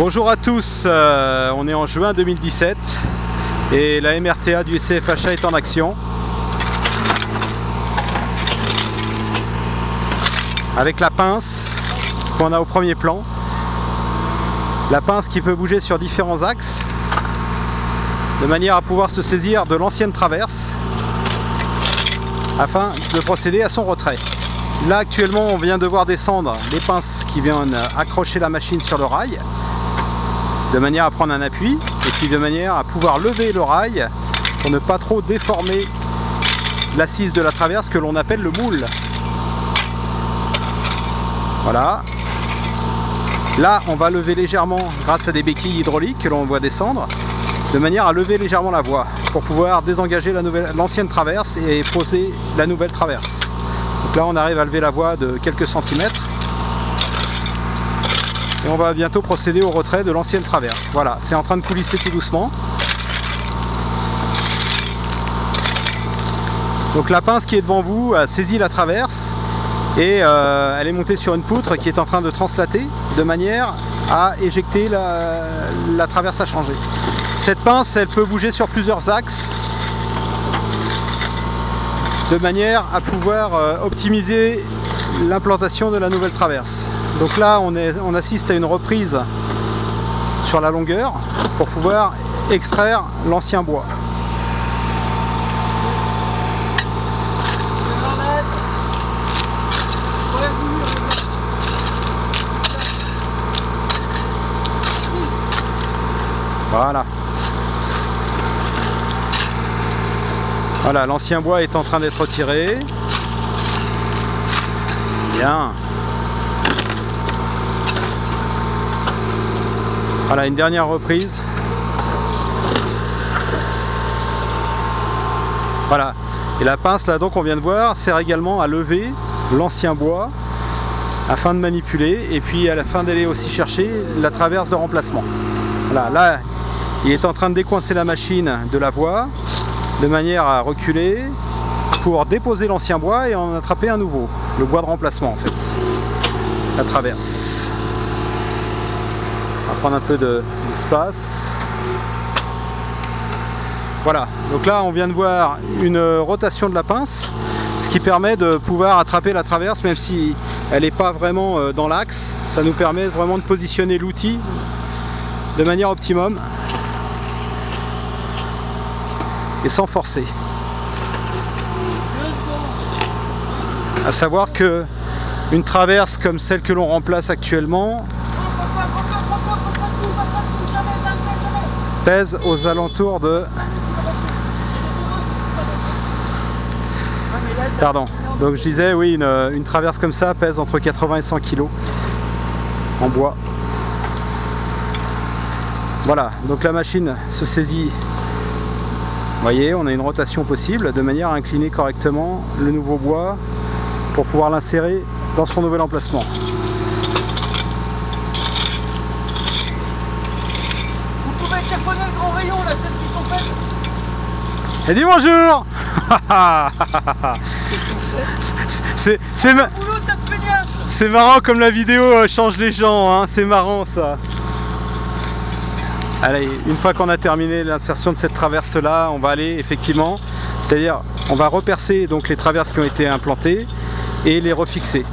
Bonjour à tous, on est en juin 2017 et la MRTA du CFHA est en action avec la pince qu'on a au premier plan. La pince qui peut bouger sur différents axes de manière à pouvoir se saisir de l'ancienne traverse afin de procéder à son retrait. Là actuellement on vient de voir descendre les pinces qui viennent accrocher la machine sur le rail de manière à prendre un appui et puis de manière à pouvoir lever le rail pour ne pas trop déformer l'assise de la traverse que l'on appelle le moule. Voilà. Là on va lever légèrement grâce à des béquilles hydrauliques que l'on voit descendre de manière à lever légèrement la voie pour pouvoir désengager l'ancienne traverse et poser la nouvelle traverse. Donc là on arrive à lever la voie de quelques centimètres et on va bientôt procéder au retrait de l'ancienne traverse. Voilà, c'est en train de coulisser tout doucement. Donc la pince qui est devant vous a saisi la traverse et elle est montée sur une poutre qui est en train de translater de manière à éjecter la traverse à changer. Cette pince elle peut bouger sur plusieurs axes de manière à pouvoir optimiser l'implantation de la nouvelle traverse. Donc là on assiste à une reprise sur la longueur pour pouvoir extraire l'ancien bois. Voilà. Voilà, l'ancien bois est en train d'être retiré. Bien. Voilà, une dernière reprise. Voilà. Et la pince, là, donc, on vient de voir, sert également à lever l'ancien bois afin de manipuler et puis à la fin d'aller aussi chercher la traverse de remplacement. Voilà, là, il est en train de décoincer la machine de la voie de manière à reculer pour déposer l'ancien bois et en attraper un nouveau, le bois de remplacement en fait, la traverse. On va prendre un peu d'espace. Voilà, donc là on vient de voir une rotation de la pince, ce qui permet de pouvoir attraper la traverse même si elle n'est pas vraiment dans l'axe. Ça nous permet vraiment de positionner l'outil de manière optimum et sans forcer. À savoir que une traverse comme celle que l'on remplace actuellement pèse aux alentours de... Pardon, donc je disais oui, une traverse comme ça pèse entre 80 et 100 kg en bois. Voilà, donc la machine se saisit. Vous voyez, on a une rotation possible de manière à incliner correctement le nouveau bois pour pouvoir l'insérer dans son nouvel emplacement. Vous pouvez téléphoner le grand rayon, là, celles qui sont faites. Et dis bonjour. C'est marrant comme la vidéo change les gens, hein, c'est marrant ça. Allez, une fois qu'on a terminé l'insertion de cette traverse là, on va aller effectivement, c'est-à-dire on va repercer donc les traverses qui ont été implantées et les refixer.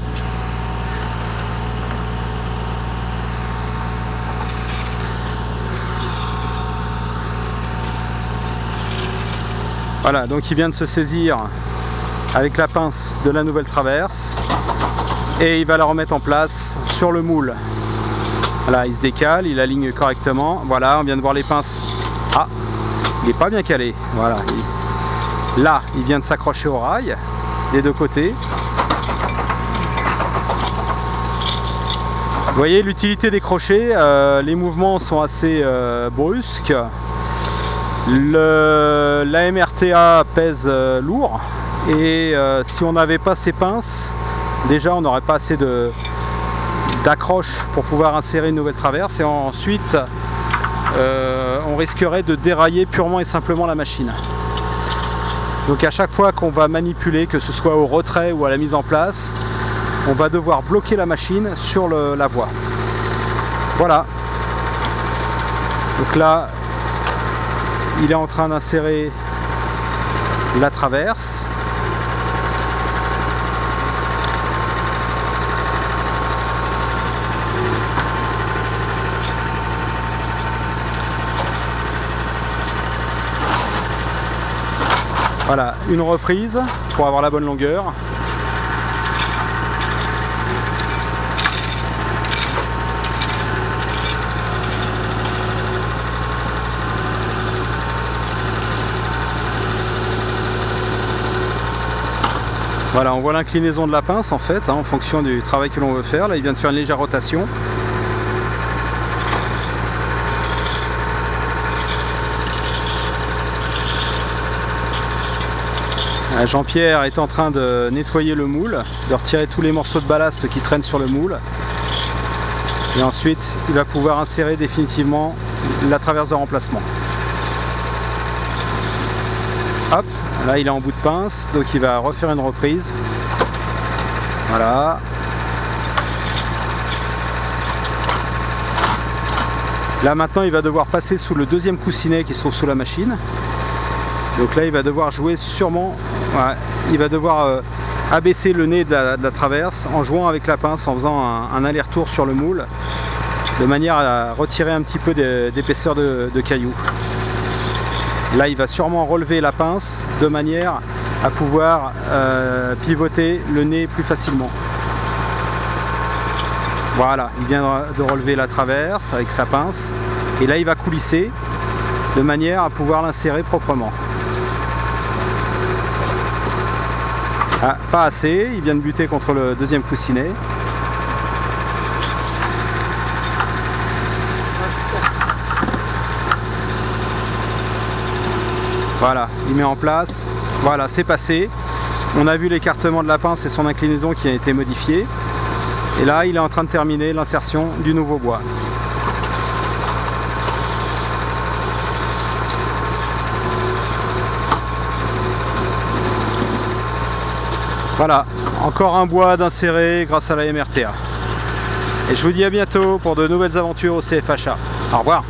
Voilà, donc il vient de se saisir avec la pince de la nouvelle traverse et il va la remettre en place sur le moule. Voilà, il se décale, il aligne correctement. Voilà, on vient de voir les pinces. Ah, il n'est pas bien calé. Voilà. Là, il vient de s'accrocher au rail des deux côtés. Vous voyez l'utilité des crochets. Les mouvements sont assez brusques. La MRTA pèse lourd. Et si on n'avait pas ces pinces, déjà on n'aurait pas assez d'accroche pour pouvoir insérer une nouvelle traverse et ensuite on risquerait de dérailler purement et simplement la machine. Donc à chaque fois qu'on va manipuler, que ce soit au retrait ou à la mise en place, on va devoir bloquer la machine sur la voie. Voilà. Donc là, il est en train d'insérer la traverse. Voilà, une reprise pour avoir la bonne longueur. Voilà, on voit l'inclinaison de la pince en fait, hein, en fonction du travail que l'on veut faire. Là, il vient de faire une légère rotation. Jean-Pierre est en train de nettoyer le moule, de retirer tous les morceaux de ballast qui traînent sur le moule. Et ensuite, il va pouvoir insérer définitivement la traverse de remplacement. Hop, là il est en bout de pince, donc il va refaire une reprise. Voilà. Là maintenant, il va devoir passer sous le deuxième coussinet qui se trouve sous la machine. Donc là, il va devoir jouer sûrement, ouais, il va devoir abaisser le nez de la traverse en jouant avec la pince, en faisant un aller-retour sur le moule, de manière à retirer un petit peu d'épaisseur de cailloux. Là, il va sûrement relever la pince de manière à pouvoir pivoter le nez plus facilement. Voilà, il vient de relever la traverse avec sa pince. Et là, il va coulisser de manière à pouvoir l'insérer proprement. Ah, pas assez, il vient de buter contre le deuxième coussinet. Voilà, il met en place. Voilà, c'est passé. On a vu l'écartement de la pince et son inclinaison qui a été modifiée. Et là, il est en train de terminer l'insertion du nouveau bois. Voilà, encore un bois d'insérer grâce à la MRTA. Et je vous dis à bientôt pour de nouvelles aventures au CFHA. Au revoir.